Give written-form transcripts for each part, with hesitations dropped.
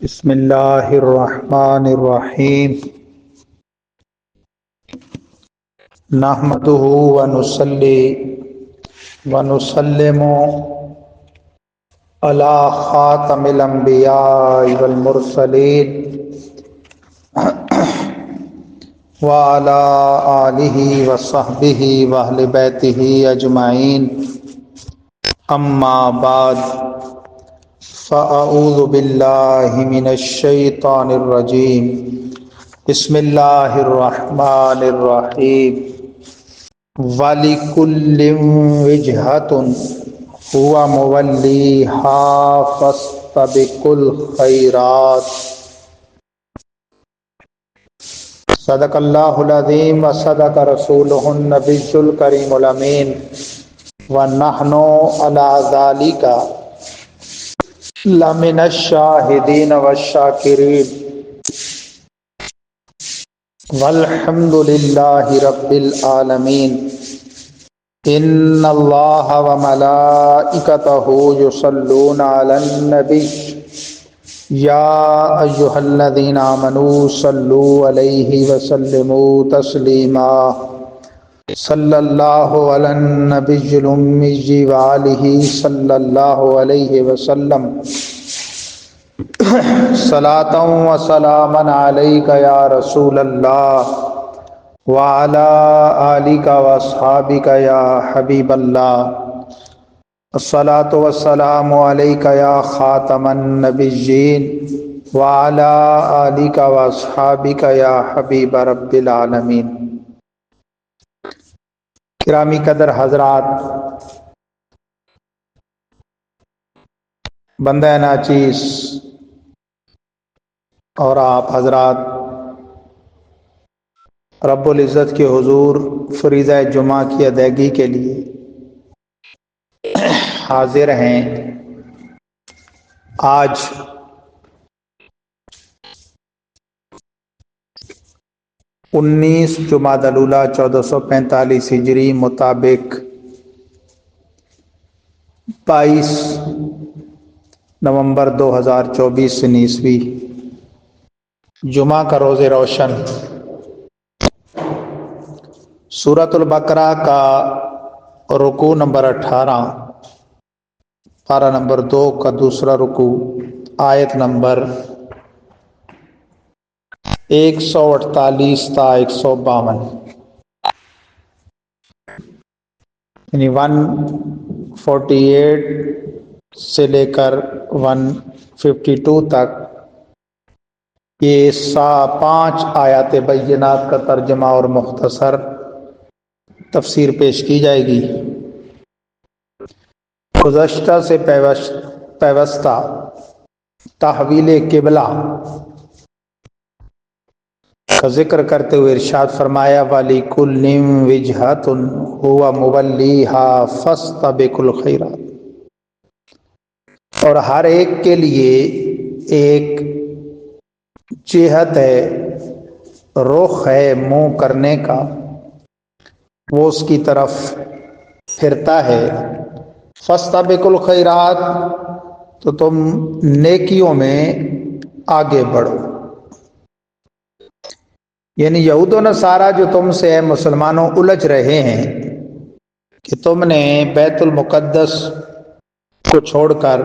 بسم اللہ الرحمن الرحیم نحمده ونصلی ونسلم علی خاتم الانبیاء والمرسلین وعلی آلہ وصحبہ واہل بیتہ اجمعین اما بعد فاعوذ باللہ من الشیطان الرجیم بسم اللہ الرحمن الرحیم وَلِكُلٍّ وِجْهَةٌ هُوَ مُوَلِّيهَا فَاسْتَبِقُوا الْخَيْرَاتِ صدق اللہ العظیم وصدق رسولہ النبی الکریم الامین ونحن علی ذلک لمن الشاہدین والشاکرین والحمد للہ رب العالمین ان اللہ وملائکتہ یصلون علی النبی یا ایہا الذین آمنوا صلوا علیہ وسلموا تسلیما صلی اللہ علی النبی الامی وآلہ صلی اللہ علیہ وسلم صلاۃ و سلاما علیک یا رسول اللہ وعلی آلک واصحابک یا حبیب اللہ الصلاۃ والسلام علیک یا خاتم النبیین وعلی آلک واصحابک یا حبیب رب العالمین۔ گرامی قدر حضرات، بندہ ناچیز اور آپ حضرات رب العزت کے حضور فریضہ جمعہ کی ادائیگی کے لیے حاضر ہیں۔ آج 19 جمادی الاولیٰ 1445 ہجری مطابق 22 نومبر 2024 عیسوی جمعہ کا روز روشن سورۃ البقرہ کا رکوع نمبر 18، پارہ نمبر 2 کا دوسرا رکوع، آیت نمبر 148 تا 152، یعنی 148 سے لے کر 152 تک یہ 5 آیات بینات کا ترجمہ اور مختصر تفسیر پیش کی جائے گی۔ گزشتہ سے پیوستہ تحویل قبلہ کا ذکر کرتے ہوئے ارشاد فرمایا وَلِكُلٍّ وِجْهَةٌ هُوَ مُوَلِّيهَا فَاسْتَبِقُوا الْخَيْرَاتِ، اور ہر ایک کے لیے ایک جہت ہے، رخ ہے منہ کرنے کا، وہ اس کی طرف پھرتا ہے۔ فَاسْتَبِقُوا الْخَيْرَاتِ، تو تم نیکیوں میں آگے بڑھو۔ یعنی یہود و نصارہ جو تم سے مسلمانوں الجھ رہے ہیں کہ تم نے بیت المقدس کو چھوڑ کر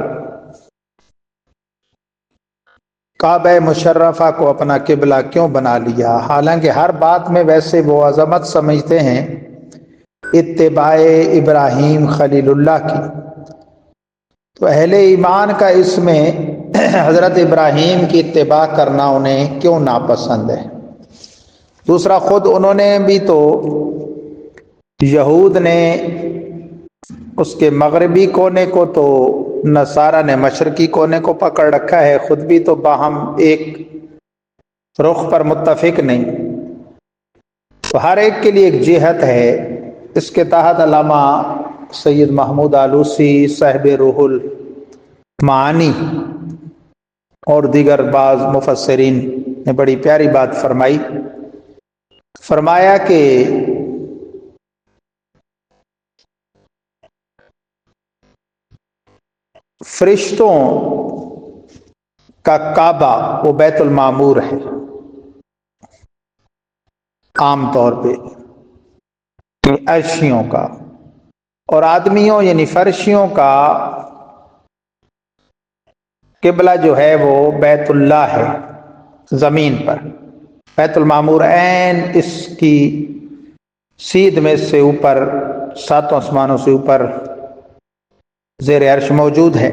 کعبہ مشرفہ کو اپنا قبلہ کیوں بنا لیا، حالانکہ ہر بات میں ویسے وہ عظمت سمجھتے ہیں اتباع ابراہیم خلیل اللہ کی، تو اہل ایمان کا اس میں حضرت ابراہیم کی اتباع کرنا انہیں کیوں ناپسند ہے۔ دوسرا، خود انہوں نے بھی تو، یہود نے اس کے مغربی کونے کو تو نصارہ نے مشرقی کونے کو پکڑ رکھا ہے، خود بھی تو باہم ایک رخ پر متفق نہیں، تو ہر ایک کے لیے ایک جہت ہے۔ اس کے تحت علامہ سید محمود آلوسی صاحب روح المعانی اور دیگر بعض مفسرین نے بڑی پیاری بات فرمائی، فرمایا کہ فرشتوں کا کعبہ وہ بیت المعمور ہے عام طور پہ عرشیوں کا، اور آدمیوں یعنی فرشیوں کا قبلہ جو ہے وہ بیت اللہ ہے زمین پر۔ بیت المعمور عین اس کی سیدھ میں سے اوپر، ساتوں آسمانوں سے اوپر زیر عرش موجود ہے،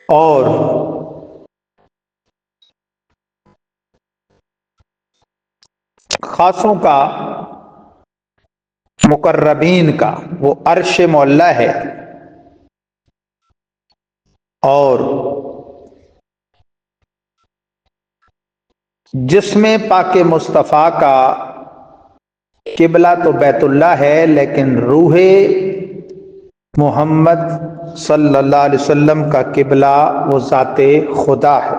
اور خاصوں کا، مقربین کا وہ عرش معلیٰ ہے، اور جس میں پاک مصطفیٰ کا قبلہ تو بیت اللہ ہے، لیکن روح محمد صلی اللہ علیہ وسلم کا قبلہ وہ ذات خدا ہے،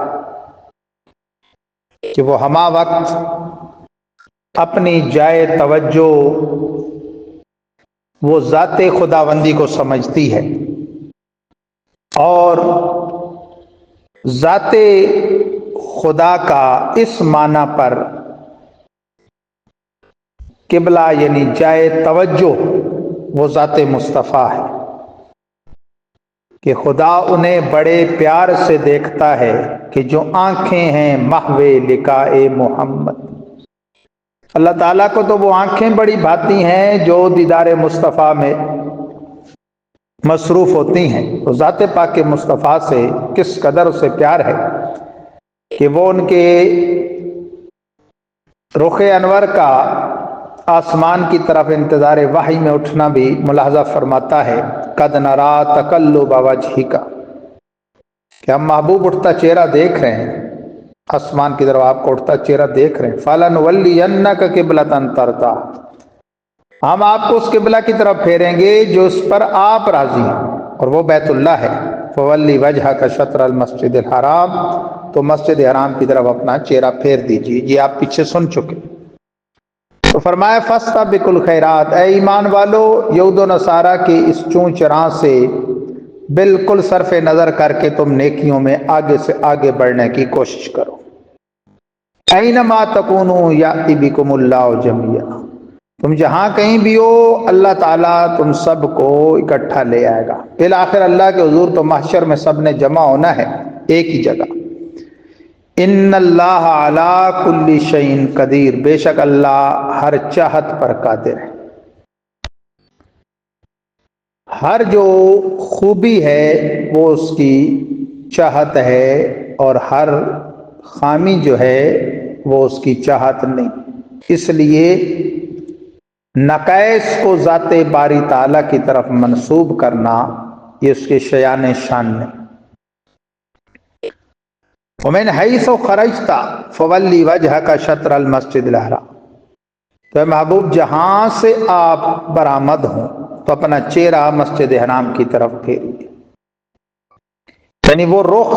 کہ وہ ہمہ وقت اپنی جائے توجہ وہ ذات خداوندی کو سمجھتی ہے، اور ذات خدا کا اس معنی پر قبلہ یعنی جائے توجہ وہ ذات مصطفیٰ ہے، کہ خدا انہیں بڑے پیار سے دیکھتا ہے کہ جو آنکھیں ہیں محو لقاء محمد۔ اللہ تعالیٰ کو تو وہ آنکھیں بڑی بھاتی ہیں جو دیدار مصطفیٰ میں مصروف ہوتی ہیں، تو ذات پاک مصطفیٰ سے کس قدر اسے پیار ہے کہ وہ ان کے رخ انور کا آسمان کی طرف انتظار وحی میں اٹھنا بھی ملاحظہ فرماتا ہے، قد نرا تقلب وجہک، کہ ہم محبوب اٹھتا چہرہ دیکھ رہے ہیں، آسمان کی طرف آپ کو اٹھتا چہرہ دیکھ رہے ہیں، فَلَنُوَلِّيَنَّكَ قِبْلَةً تَرْضَاهَا، ہم آپ کو اس قبلہ کی طرف پھیریں گے جو اس پر آپ راضی ہیں، اور وہ بیت اللہ ہے، فَوَلِّ وَجْهَكَ شَطْرَ الْمَسْجِدِ الْحَرَامِ، تو مسجد حرام کی طرف اپنا چہرہ پھیر دیجیے، یہ آپ پیچھے سن چکے۔ تو فرمایا فَاسْتَبِقُوا الْخَيْرَاتِ، اے ایمان والو یہود و نصارہ کی اس چون چراں سے بالکل صرف نظر کر کے تم نیکیوں میں آگے سے آگے بڑھنے کی کوشش کرو۔ اینما تکونوا یأتی بکم اللہ جمیعا، تم جہاں کہیں بھی ہو اللہ تعالیٰ تم سب کو اکٹھا لے آئے گا، بالآخر اللہ کے حضور تو محشر میں سب نے جمع ہونا ہے ایک ہی جگہ۔ ان اللہ علی کل شیء قدیر، بے شک اللہ ہر چاہت پر قادر ہے۔ ہر جو خوبی ہے وہ اس کی چاہت ہے، اور ہر خامی جو ہے وہ اس کی چاہت نہیں، اس لیے نقائص کو ذات باری تعالیٰ کی طرف منسوب کرنا یہ اس کے شیان شان نہیں۔ وَمِنْ حَيْثُ خَرَجْتَ فَوَلِّ وَجْهَكَ شَطْرَ الْمَسْجِدِ الْحَرَامِ، تو محبوب جہاں سے آپ برآمد ہوں تو اپنا چہرہ مسجد حرام کی طرف پھیریے، یعنی وہ رخ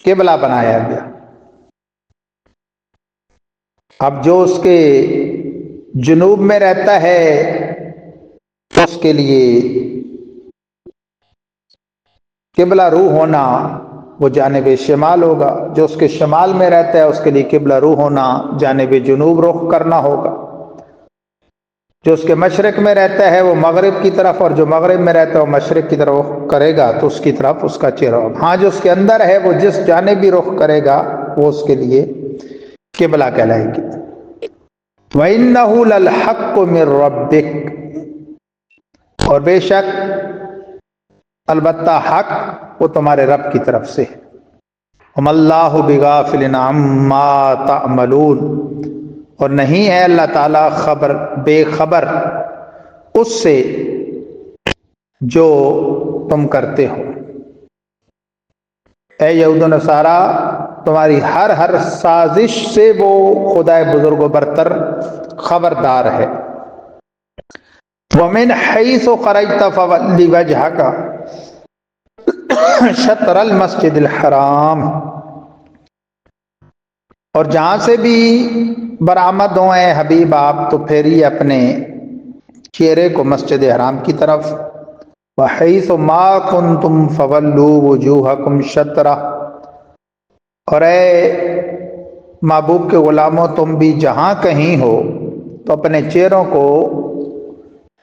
قبلہ بنایا گیا۔ اب جو اس کے جنوب میں رہتا ہے اس کے لیے قبلہ رو ہونا وہ جانب شمال ہوگا، جو اس کے شمال میں رہتا ہے اس کے لیے قبلہ رو ہونا جانب جنوب رخ کرنا ہوگا، جو اس کے مشرق میں رہتا ہے وہ مغرب کی طرف، اور جو مغرب میں رہتا ہے وہ مشرق کی طرف رخ کرے گا تو اس کی طرف اس کا چہرہ ہوگا۔ ہاں جو اس کے اندر ہے وہ جس جانب بھی رخ کرے گا وہ اس کے لیے قبلہ کہلائے گی۔ وَإِنَّهُ لَلْحَقُّ مِن رَبِّكَ، اور بے شک البتہ حق وہ تمہارے رب کی طرف سے ہے۔ وَمَا اللَّهُ بِغَافِلٍ عَمَّا تَعْمَلُونَ، اور نہیں ہے اللہ تعالیٰ بے خبر اس سے جو تم کرتے ہو۔ اے یہود و نصارہ تمہاری ہر سازش سے وہ خدائے بزرگ و برتر خبردار ہے۔ وَمِنْ حَيْثُ خَرَجْتَ فَوَلِّ وَجْهَكَ شَطْرَ الْمَسْجِدِ الْحَرَامِ، اور جہاں سے بھی برآمد ہوں اے حبیب آپ تو پھیریے اپنے چہرے کو مسجد حرام کی طرف۔ وحیث ما کنتم فولوا وجوہکم شطرہ، اور اے محبوب کے غلاموں تم بھی جہاں کہیں ہو تو اپنے چہروں کو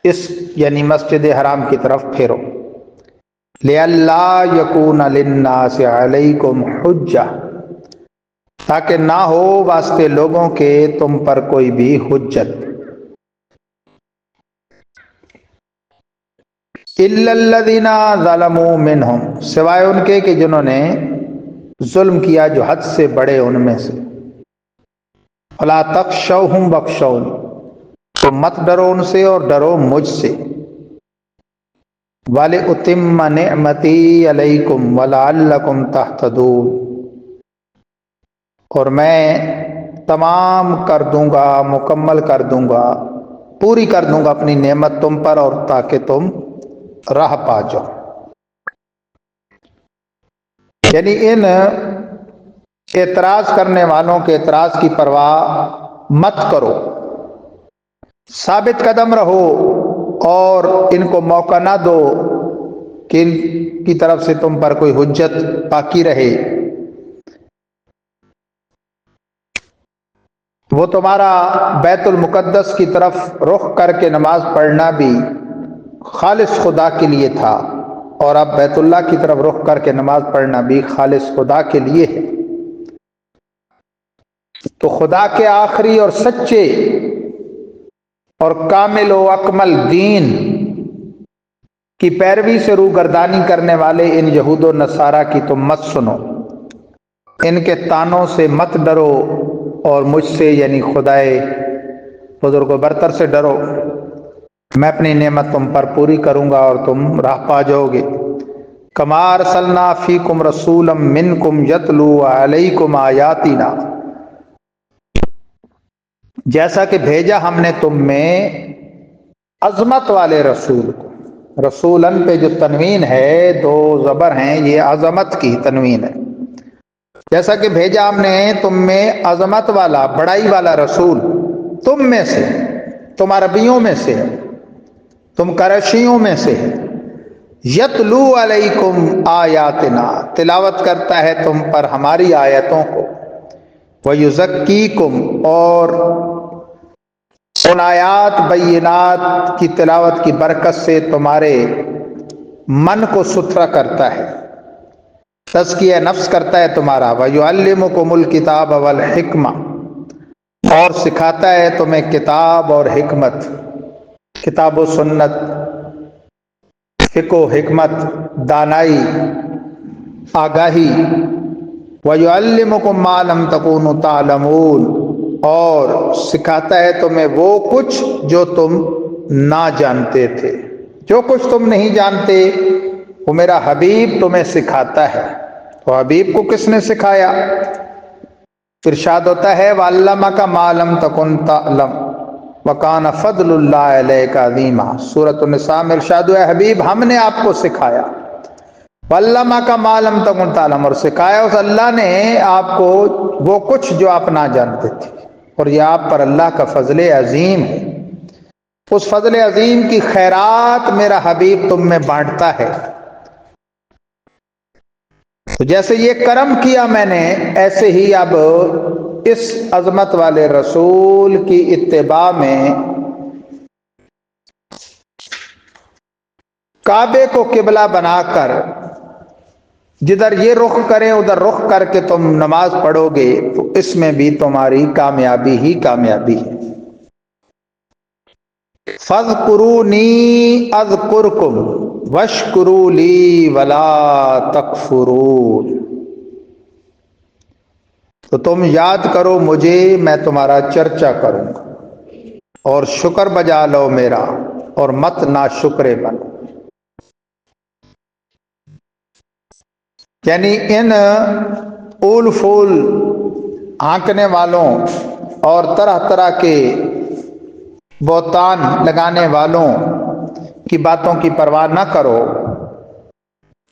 اس یعنی مسجد حرام کی طرف پھیرو۔ لِأَلَّا يَكُونَ لِلنَّاسِ عَلَيْكُمْ حُجَّةٌ، تاکہ نہ ہو واسطے لوگوں کے تم پر کوئی بھی حجت۔ إِلَّا الَّذِينَ ظَلَمُوا مِنْهُمْ، سوائے ان کے کہ جنہوں نے ظلم کیا جو حد سے بڑے ان میں سے۔ فَلَا تَخْشَوْهُمْ وَاخْشَوْنِ، تو مت ڈرو ان سے اور ڈرو مجھ سے۔ وَلِأُتِمَّ نِعْمَتِي عَلَيْكُمْ وَلَعَلَّكُمْ تَهْتَدُونَ، اور میں تمام کر دوں گا، مکمل کر دوں گا، پوری کر دوں گا اپنی نعمت تم پر، اور تاکہ تم راہ پا جاؤ۔ یعنی ان اعتراض کرنے والوں کے اعتراض کی پرواہ مت کرو، ثابت قدم رہو اور ان کو موقع نہ دو کہ ان کی طرف سے تم پر کوئی حجت باقی رہے۔ وہ تمہارا بیت المقدس کی طرف رخ کر کے نماز پڑھنا بھی خالص خدا کے لیے تھا، اور اب بیت اللہ کی طرف رخ کر کے نماز پڑھنا بھی خالص خدا کے لیے ہے۔ تو خدا کے آخری اور سچے اور کامل و اکمل دین کی پیروی سے روگردانی کرنے والے ان یہود و نصارہ کی تم مت سنو، ان کے طعنوں سے مت ڈرو، اور مجھ سے یعنی خدائے بزرگ و برتر سے ڈرو۔ میں اپنی نعمت تم پر پوری کروں گا اور تم راہ پا جاؤ گے۔ کما ارسلنا فیکم رسولا منکم یتلو علیکم آیاتنا، جیسا کہ بھیجا ہم نے تم میں عظمت والے رسول کو۔ رسولن پہ جو تنوین ہے، دو زبر ہیں، یہ عظمت کی تنوین ہے۔ جیسا کہ بھیجا ہم نے تم میں عظمت والا، بڑائی والا رسول، تم میں سے، تم عربیوں میں سے، تم قریشیوں میں سے، یتلو علیکم آیاتنا، تلاوت کرتا ہے تم پر ہماری آیتوں کو، وَيُزَكِّيكُمْ، اور ان آیات بینات کی تلاوت کی برکت سے تمہارے من کو ستھرا کرتا ہے، تزکیہ نفس کرتا ہے تمہارا۔ وَيُعَلِّمُكُمُ الْكِتَابَ وَالْحِكْمَةَ، اور سکھاتا ہے تمہیں کتاب اور حکمت، کتاب و سنت، فقہ و حکمت، دانائی، آگاہی۔ وَيُعَلِّمُكُمْ مَا لَمْ تَكُونُوا تَعْلَمُونَ، اور سکھاتا ہے تمہیں وہ کچھ جو تم نہ جانتے تھے، جو کچھ تم نہیں جانتے وہ میرا حبیب تمہیں سکھاتا ہے۔ تو حبیب کو کس نے سکھایا؟ ارشاد ہوتا ہے وَعَلَّمَكَ مَا لَمْ تَكُنْ تَعْلَمُ وَكَانَ فَضْلُ اللَّهِ عَلَيْكَ عَظِيمًا۔ سورۃ النساء میں ارشاد ہوا ہے حبیب ہم نے آپ کو سکھایا، وَعَلَّمَكَ مَا لَمْ تَكُنْ تَعْلَمُ، اور سکھایا اس اللہ نے آپ کو وہ کچھ جو آپ نہ جانتے تھے، اور یہ آپ پر اللہ کا فضل عظیم ہے۔ اس فضل عظیم کی خیرات میرا حبیب تم میں بانٹتا ہے۔ تو جیسے یہ کرم کیا میں نے، ایسے ہی اب اس عظمت والے رسول کی اتباع میں کعبے کو قبلہ بنا کر جدھر یہ رخ کریں ادھر رخ کر کے تم نماز پڑھو گے تو اس میں بھی تمہاری کامیابی ہی کامیابی ہے۔ فَاذْكُرُونِي أَذْكُرْكُمْ وَاشْكُرُوا لِي وَلَا تَكْفُرُونَ، تو تم یاد کرو مجھے، میں تمہارا چرچا کروں گا، اور شکر بجا لو میرا، اور مت ناشکرے بنو۔ یعنی ان اول فول ہانکنے والوں اور طرح طرح کے بہتان لگانے والوں کی باتوں کی پرواہ نہ کرو،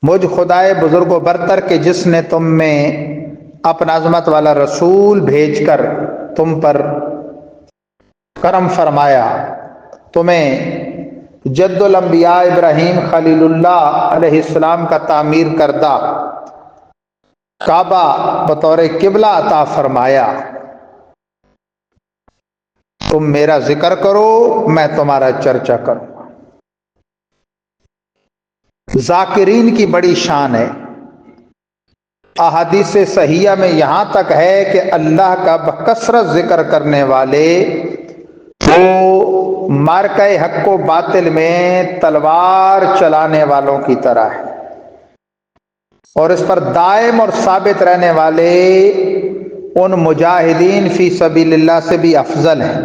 مجھ خدائے بزرگ و برتر کے جس نے تم میں اپنا عظمت والا رسول بھیج کر تم پر کرم فرمایا، تمہیں جد الانبیاء ابراہیم خلیل اللہ علیہ السلام کا تعمیر کردہ کعبہ بطور قبلہ عطا فرمایا، تم میرا ذکر کرو میں تمہارا چرچا کروں۔ ذاکرین کی بڑی شان ہے۔ احادیث صحیحہ میں یہاں تک ہے کہ اللہ کا بکثرت ذکر کرنے والے وہ مارکہ حق و باطل میں تلوار چلانے والوں کی طرح ہے، اور اس پر دائم اور ثابت رہنے والے ان مجاہدین فی سبیل اللہ سے بھی افضل ہیں،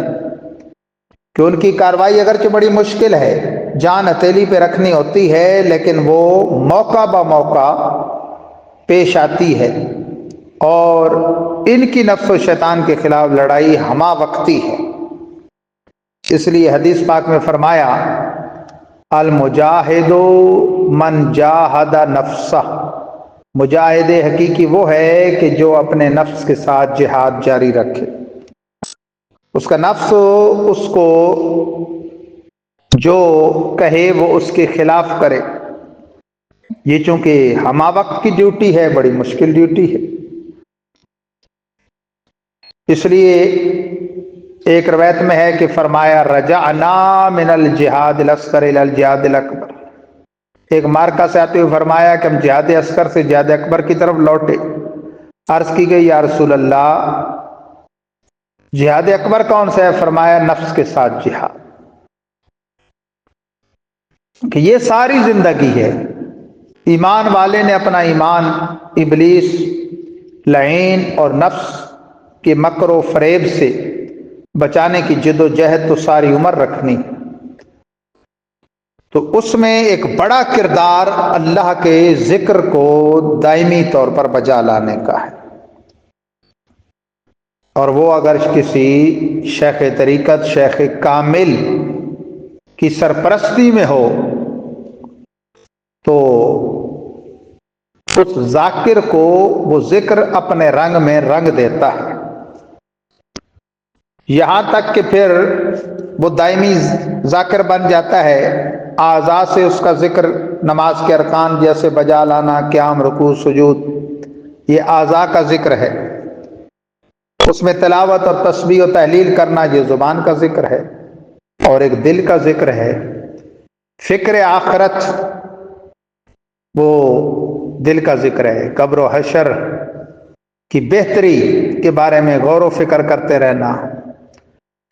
کہ ان کی کاروائی اگرچہ بڑی مشکل ہے، جان ہتھیلی پہ رکھنی ہوتی ہے، لیکن وہ موقع بہ موقع پیش آتی ہے، اور ان کی نفس و شیطان کے خلاف لڑائی ہمہ وقتی ہے۔ اس لیے حدیث پاک میں فرمایا المجاہد من جاہد نفسہ، مجاہد حقیقی وہ ہے کہ جو اپنے نفس کے ساتھ جہاد جاری رکھے، اس کا نفس اس کو جو کہے وہ اس کے خلاف کرے۔ یہ چونکہ ہمہ وقت کی ڈیوٹی ہے، بڑی مشکل ڈیوٹی ہے، اس لیے ایک روایت میں ہے کہ فرمایا رجعنا من الجہاد الاصغر الى الجہاد الاکبر، ایک مارکہ سے آتے ہوئے فرمایا کہ ہم جہاد اصغر سے جہاد اکبر کی طرف لوٹے۔ عرض کی گئی یا رسول اللہ جہاد اکبر کون سا ہے؟ فرمایا نفس کے ساتھ جہاد، کہ یہ ساری زندگی ہے۔ ایمان والے نے اپنا ایمان ابلیس، لعین اور نفس کے مکر و فریب سے بچانے کی جد و جہد تو ساری عمر رکھنی، تو اس میں ایک بڑا کردار اللہ کے ذکر کو دائمی طور پر بجا لانے کا ہے، اور وہ اگر کسی شیخ طریقت، شیخ کامل کی سرپرستی میں ہو تو اس ذاکر کو وہ ذکر اپنے رنگ میں رنگ دیتا ہے، یہاں تک کہ پھر وہ دائمی ذاکر بن جاتا ہے۔ اعضاء سے اس کا ذکر، نماز کے ارکان جیسے بجا لانا، قیام، رکوع، سجود، یہ اعضاء کا ذکر ہے۔ اس میں تلاوت اور تسبیح و تحلیل کرنا، یہ زبان کا ذکر ہے، اور ایک دل کا ذکر ہے۔ فکر آخرت وہ دل کا ذکر ہے، قبر و حشر کی بہتری کے بارے میں غور و فکر کرتے رہنا،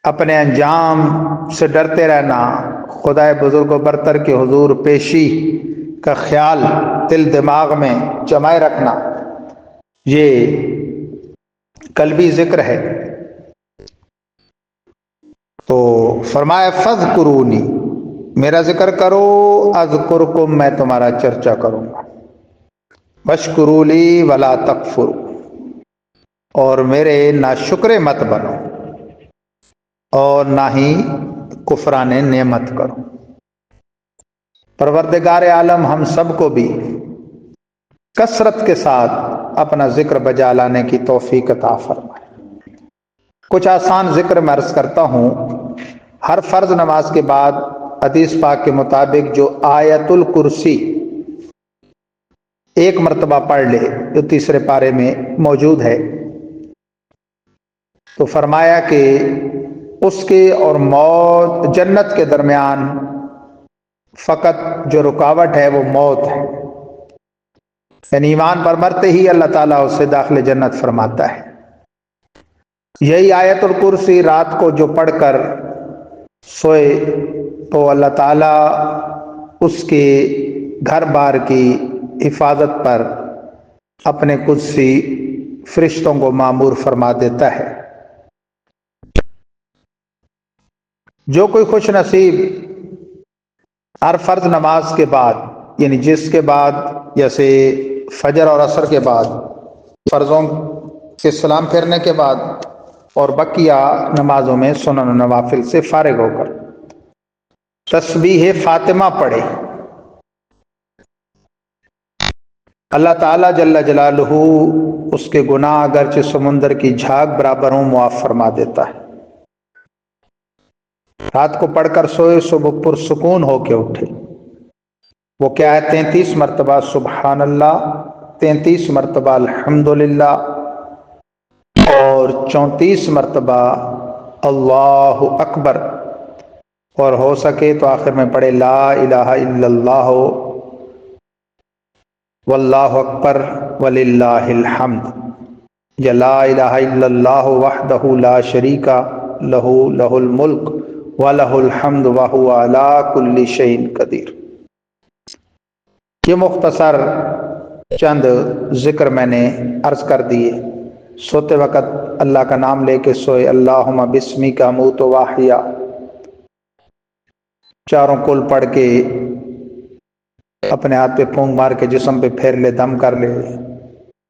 اپنے انجام سے ڈرتے رہنا، خدائے بزرگ و برتر کے حضور پیشی کا خیال دل دماغ میں جمائے رکھنا، یہ قلبی ذکر ہے۔ تو فرمایا فاذکرونی، میرا ذکر کرو، اذکرکم، میں تمہارا چرچا کروں گا، واشکروا لی ولا تکفروا، اور میرے ناشکرے مت بنو اور نہ ہی کفران نعمت کرو۔ پروردگار عالم ہم سب کو بھی کثرت کے ساتھ اپنا ذکر بجا لانے کی توفیق عطا فرمائے۔ کچھ آسان ذکر میں عرض کرتا ہوں۔ ہر فرض نماز کے بعد حدیث پاک کے مطابق جو آیت الکرسی ایک مرتبہ پڑھ لے، جو تیسرے پارے میں موجود ہے، تو فرمایا کہ اس کے اور موت، جنت کے درمیان فقط جو رکاوٹ ہے وہ موت ہے، یعنی ایمان پر مرتے ہی اللہ تعالیٰ اسے داخل جنت فرماتا ہے۔ یہی آیت الکرسی رات کو جو پڑھ کر سوئے تو اللہ تعالیٰ اس کے گھر بار کی حفاظت پر اپنے قدسی فرشتوں کو مامور فرما دیتا ہے۔ جو کوئی خوش نصیب ہر فرض نماز کے بعد، یعنی جس کے بعد جیسے فجر اور عصر کے بعد، فرضوں کے سلام پھیرنے کے بعد اور بقیہ نمازوں میں سنن و نوافل سے فارغ ہو کر تسبیح فاطمہ پڑھے، اللہ تعالیٰ جل جلالہ اس کے گناہ اگرچہ سمندر کی جھاگ برابر ہوں معاف فرما دیتا ہے۔ رات کو پڑھ کر سوئے، صبح پرسکون ہو کے اٹھے۔ وہ کیا ہے؟ 33 مرتبہ سبحان اللہ، 33 مرتبہ الحمدللہ، اور 34 مرتبہ اللہ اکبر، اور ہو سکے تو آخر میں پڑھے لا الہ الا اللہ واللہ اکبر وللہ الحمد، یا لا الہ الا اللہ وحدہ لا شریک لہ لہ الملک ولہ الحمد وہو علی کل شیء قدیر۔ یہ مختصر چند ذکر میں نے عرض کر دیے۔ سوتے وقت اللہ کا نام لے کے سوئے، اللہم بسمک اموت و احیا، چاروں کل پڑھ کے اپنے ہاتھ پہ پھونک مار کے جسم پہ پھیر لے، دم کر لے۔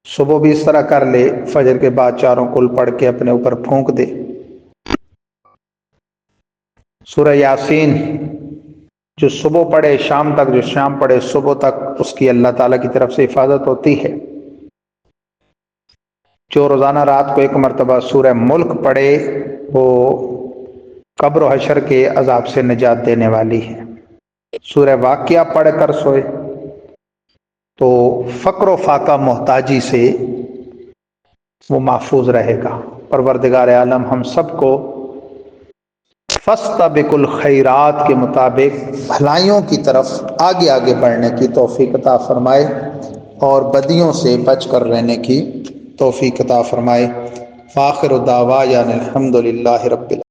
صبح بھی اس طرح کر لے، فجر کے بعد چاروں کل پڑھ کے اپنے اوپر پھونک دے۔ سورہ یاسین جو صبح پڑھے شام تک، جو شام پڑھے صبح تک، اس کی اللہ تعالیٰ کی طرف سے حفاظت ہوتی ہے۔ جو روزانہ رات کو ایک مرتبہ سورہ ملک پڑھے، وہ قبر و حشر کے عذاب سے نجات دینے والی ہے۔ سورہ واقعہ پڑھ کر سوئے تو فقر و فاقہ محتاجی سے وہ محفوظ رہے گا۔ پروردگار عالم ہم سب کو فاستبقوا الخیرات کے مطابق بھلائیوں کی طرف آگے آگے بڑھنے کی توفیق عطا فرمائے، اور بدیوں سے بچ کر رہنے کی توفیق عطا فرمائے۔ فآخر دعوانا الحمد للہ رب العالمین۔